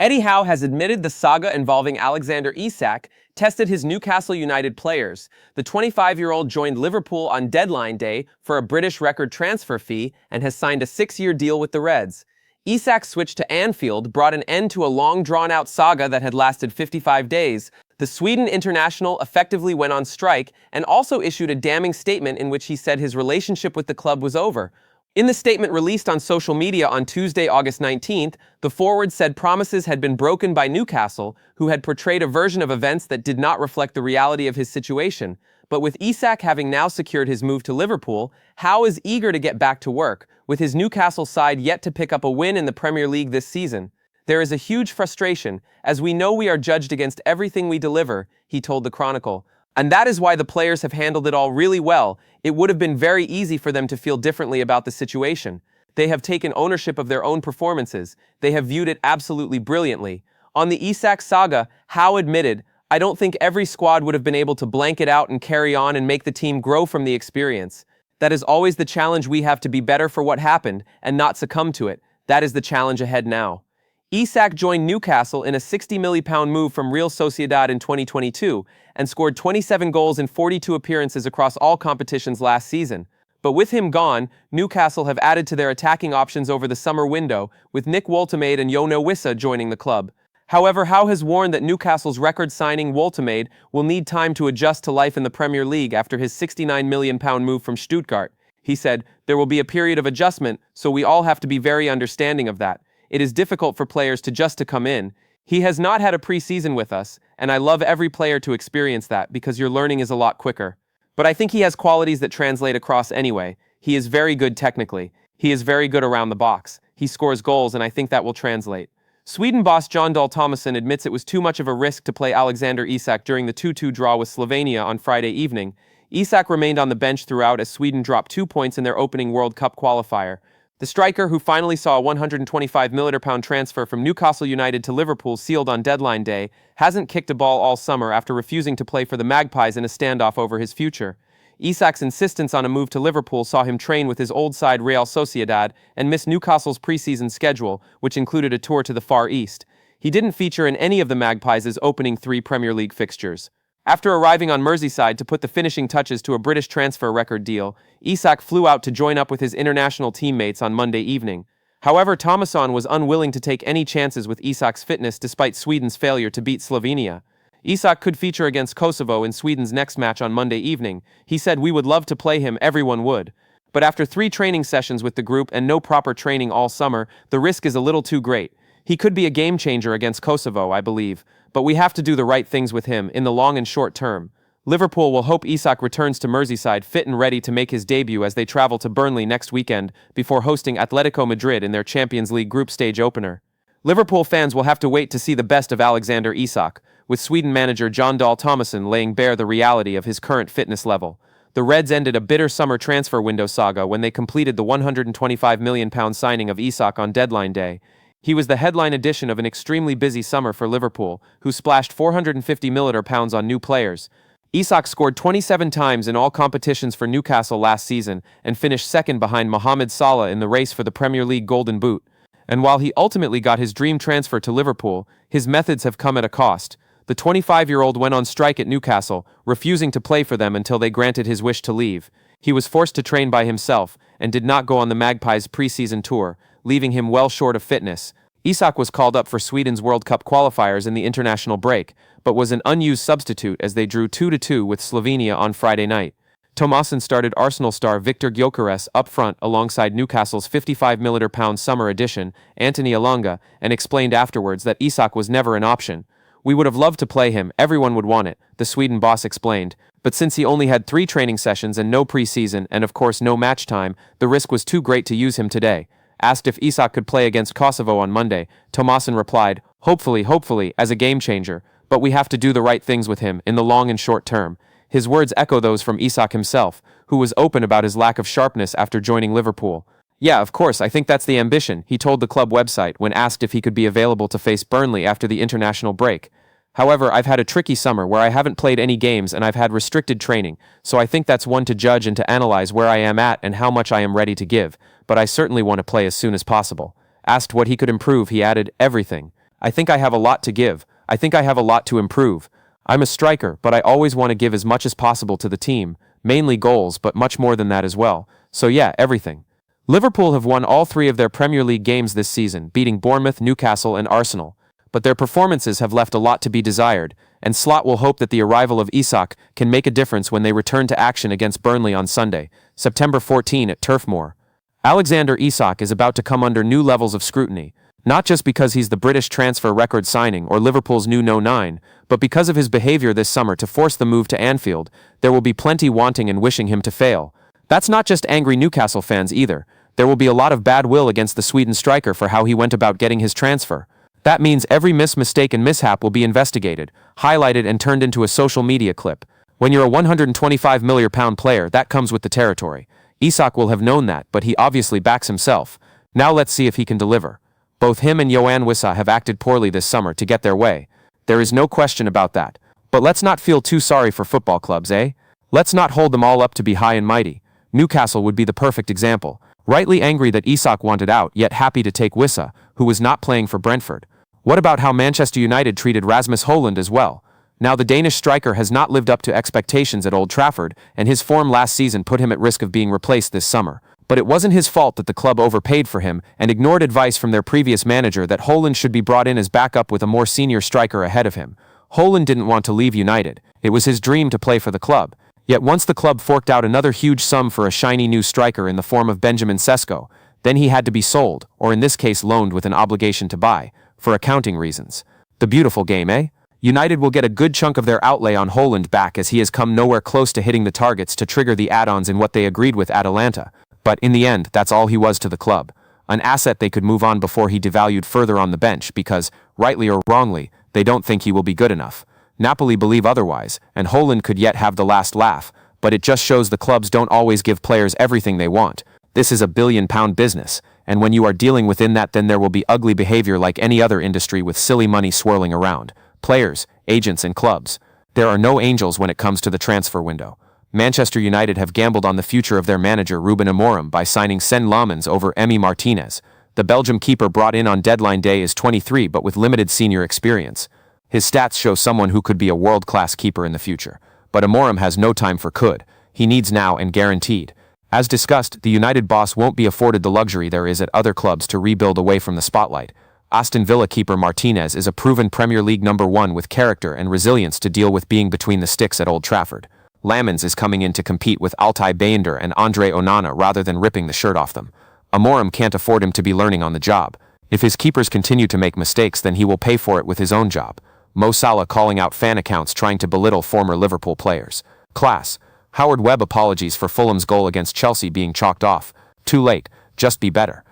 Eddie Howe has admitted the saga involving Alexander Isak tested his Newcastle United players. The 25-year-old joined Liverpool on deadline day for a British record transfer fee and has signed a 6-year deal with the Reds. Isak's switch to Anfield brought an end to a long drawn-out saga that had lasted 55 days. The Sweden international effectively went on strike and also issued a damning statement in which he said his relationship with the club was over. In the statement released on social media on Tuesday, August 19th, the forward said promises had been broken by Newcastle, who had portrayed a version of events that did not reflect the reality of his situation. But with Isak having now secured his move to Liverpool, Howe is eager to get back to work, with his Newcastle side yet to pick up a win in the Premier League this season. There is a huge frustration, as we know we are judged against everything we deliver, he told the Chronicle. And that is why the players have handled it all really well. It would have been very easy for them to feel differently about the situation. They have taken ownership of their own performances. They have viewed it absolutely brilliantly. On the Isak'S saga, Howe admitted, "I don't think every squad would have been able to blank it out and carry on and make the team grow from the experience. That is always the challenge. We have to be better for what happened and not succumb to it. That is the challenge ahead now." Isak joined Newcastle in a £60 million move from Real Sociedad in 2022 and scored 27 goals in 42 appearances across all competitions last season. But with him gone, Newcastle have added to their attacking options over the summer window, with Nick Woltemade and Yoane Wissa joining the club. However, Howe has warned that Newcastle's record signing Woltemade will need time to adjust to life in the Premier League after his £69 million move from Stuttgart. He said, "There will be a period of adjustment, so we all have to be very understanding of that. It is difficult for players to come in. He has not had a pre-season with us, and I love every player to experience that because your learning is a lot quicker. But I think he has qualities that translate across anyway. He is very good technically. He is very good around the box. He scores goals, and I think that will translate." Sweden boss Jon Dahl Tomasson admits it was too much of a risk to play Alexander Isak during the 2-2 draw with Slovenia on Friday evening. Isak remained on the bench throughout as Sweden dropped 2 points in their opening World Cup qualifier. The striker, who finally saw a £125 million transfer from Newcastle United to Liverpool sealed on deadline day, hasn't kicked a ball all summer after refusing to play for the Magpies in a standoff over his future. Isak's insistence on a move to Liverpool saw him train with his old side Real Sociedad and miss Newcastle's pre-season schedule, which included a tour to the Far East. He didn't feature in any of the Magpies' opening 3 Premier League fixtures. After arriving on Merseyside to put the finishing touches to a British transfer record deal, Isak flew out to join up with his international teammates on Monday evening. However, Tomasson was unwilling to take any chances with Isak's fitness despite Sweden's failure to beat Slovenia. Isak could feature against Kosovo in Sweden's next match on Monday evening. He said, "We would love to play him, everyone would. But after 3 training sessions with the group and no proper training all summer, the risk is a little too great. He could be a game changer against Kosovo, I believe. But we have to do the right things with him in the long and short term." Liverpool will hope Isak returns to Merseyside fit and ready to make his debut as they travel to Burnley next weekend before hosting Atletico Madrid in their Champions League group stage opener. Liverpool fans will have to wait to see the best of Alexander Isak, with Sweden manager Jon Dahl Tomasson laying bare the reality of his current fitness level. The Reds ended a bitter summer transfer window saga when they completed the £125 million signing of Isak on deadline day. He was the headline addition of an extremely busy summer for Liverpool, who splashed £450 million on new players. Isak scored 27 times in all competitions for Newcastle last season and finished second behind Mohamed Salah in the race for the Premier League Golden Boot. And while he ultimately got his dream transfer to Liverpool, his methods have come at a cost. The 25-year-old went on strike at Newcastle, refusing to play for them until they granted his wish to leave. He was forced to train by himself and did not go on the Magpies' pre-season tour, leaving him well short of fitness. Isak was called up for Sweden's World Cup qualifiers in the international break, but was an unused substitute as they drew 2-2 with Slovenia on Friday night. Tomasson started Arsenal star Viktor Gyökeres up front alongside Newcastle's £55 million summer addition, Anthony Elanga, and explained afterwards that Isak was never an option. "We would have loved to play him, everyone would want it," the Sweden boss explained, but since he only had 3 training sessions and no pre-season and of course no match time, the risk was too great to use him today. Asked if Isak could play against Kosovo on Monday, Tomasson replied, hopefully, as a game changer, but we have to do the right things with him in the long and short term." His words echo those from Isak himself, who was open about his lack of sharpness after joining Liverpool. "Yeah, of course, I think that's the ambition," he told the club website when asked if he could be available to face Burnley after the international break. "However, I've had a tricky summer where I haven't played any games and I've had restricted training, so I think that's one to judge and to analyze where I am at and how much I am ready to give, but I certainly want to play as soon as possible." Asked what he could improve, he added, "Everything. I think I have a lot to give. I think I have a lot to improve. I'm a striker, but I always want to give as much as possible to the team, mainly goals, but much more than that as well. So yeah, everything. Liverpool have won all 3 of their Premier League games this season, beating Bournemouth, Newcastle and Arsenal. But their performances have left a lot to be desired, and Slot will hope that the arrival of Isak'S can make a difference when they return to action against Burnley on Sunday, September 14 at Turf Moor. Alexander Isak'S is about to come under new levels of scrutiny, not just because he's the British transfer record signing or Liverpool's new No. 9, but because of his behavior this summer to force the move to Anfield. There will be plenty wanting and wishing him to fail. That's not just angry Newcastle fans either. There will be a lot of bad will against the Sweden striker for how he went about getting his transfer. That means every mistake and mishap will be investigated, highlighted and turned into a social media clip. When you're a £125 million player, that comes with the territory. Isak'S will have known that, but he obviously backs himself. Now let's see if he can deliver. Both him and Yoane Wissa have acted poorly this summer to get their way. There is no question about that. But let's not feel too sorry for football clubs, eh? Let's not hold them all up to be high and mighty. Newcastle would be the perfect example. Rightly angry that Isak'S wanted out, yet happy to take Wissa, who was not playing for Brentford. What about how Manchester United treated Rasmus Højlund as well? Now the Danish striker has not lived up to expectations at Old Trafford, and his form last season put him at risk of being replaced this summer. But it wasn't his fault that the club overpaid for him and ignored advice from their previous manager that Højlund should be brought in as backup with a more senior striker ahead of him. Højlund didn't want to leave United. It was his dream to play for the club. Yet once the club forked out another huge sum for a shiny new striker in the form of Benjamin Sesko, then he had to be sold, or in this case loaned with an obligation to buy, for accounting reasons. The beautiful game, eh? United will get a good chunk of their outlay on Højlund back as he has come nowhere close to hitting the targets to trigger the add-ons in what they agreed with Atalanta. But in the end, that's all he was to the club. An asset they could move on before he devalued further on the bench because, rightly or wrongly, they don't think he will be good enough. Napoli believe otherwise, and Højlund could yet have the last laugh, but it just shows the clubs don't always give players everything they want. This is a billion-pound business, and when you are dealing within that, then there will be ugly behavior like any other industry with silly money swirling around. Players, agents and clubs. There are no angels when it comes to the transfer window. Manchester United have gambled on the future of their manager Ruben Amorim by signing Sen Lammens over Emi Martinez. The Belgium keeper brought in on deadline day is 23 but with limited senior experience. His stats show someone who could be a world-class keeper in the future. But Amorim has no time for could. He needs now and guaranteed. As discussed, the United boss won't be afforded the luxury there is at other clubs to rebuild away from the spotlight. Aston Villa keeper Martinez is a proven Premier League #1 with character and resilience to deal with being between the sticks at Old Trafford. Lammens is coming in to compete with Altay Bayındır and Andre Onana rather than ripping the shirt off them. Amorim can't afford him to be learning on the job. If his keepers continue to make mistakes, then he will pay for it with his own job. Mo Salah calling out fan accounts trying to belittle former Liverpool players. Class. Howard Webb apologies for Fulham's goal against Chelsea being chalked off. Too late, just be better.